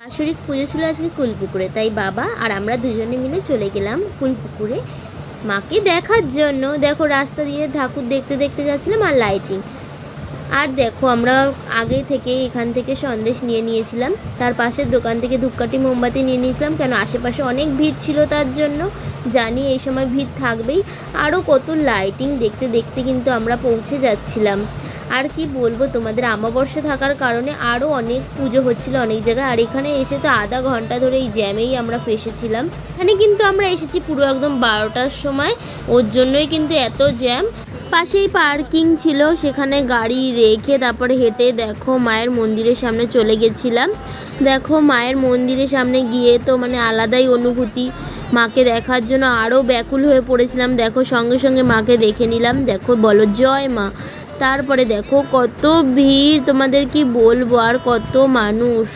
বাৎসরিক পুজো ছিল আজকে ফুলপুকুরে, তাই বাবা আর আমরা দুজনে মিলে চলে গেলাম ফুলপুকুরে মাকে দেখার জন্য। দেখো রাস্তা দিয়ে ঠাকুর দেখতে দেখতে যাচ্ছিলাম আর লাইটিং। আর দেখো আমরা আগে থেকে এখান থেকে সন্দেশ নিয়ে নিয়েছিলাম, তার পাশের দোকান থেকে ধূপকাঠি মোমবাতি নিয়ে নিয়েছিলাম, কেন আশেপাশে অনেক ভিড় ছিল তার জন্য। জানি এই সময় ভিড় থাকবেই। আরও কত লাইটিং দেখতে দেখতে কিন্তু আমরা পৌঁছে যাচ্ছিলাম। আর কি বলবো তোমাদের, অমাবস্যা থাকার কারণে আরও অনেক পুজো হচ্ছিল অনেক জায়গায়। আর এখানে এসে তো আধা ঘন্টা ধরে এই জ্যামেই আমরা ফেসেছিলাম। এখানে কিন্তু আমরা এসেছি পুরো একদম 12টার সময়, ওর জন্যই কিন্তু এত জ্যাম। পাশেই পার্কিং ছিল, সেখানে গাড়ি রেখে তারপরে হেঁটে দেখো মায়ের মন্দিরের সামনে চলে গেছিলাম। দেখো মায়ের মন্দিরের সামনে গিয়ে তো মানে আলাদাই অনুভূতি, মাকে দেখার জন্য আরও ব্যাকুল হয়ে পড়েছিলাম। দেখো সঙ্গে সঙ্গে মাকে দেখে নিলাম। দেখো বলো জয় মা। তারপরে দেখো কত ভিড়, তোমাদের কি বলবো, আর কত মানুষ।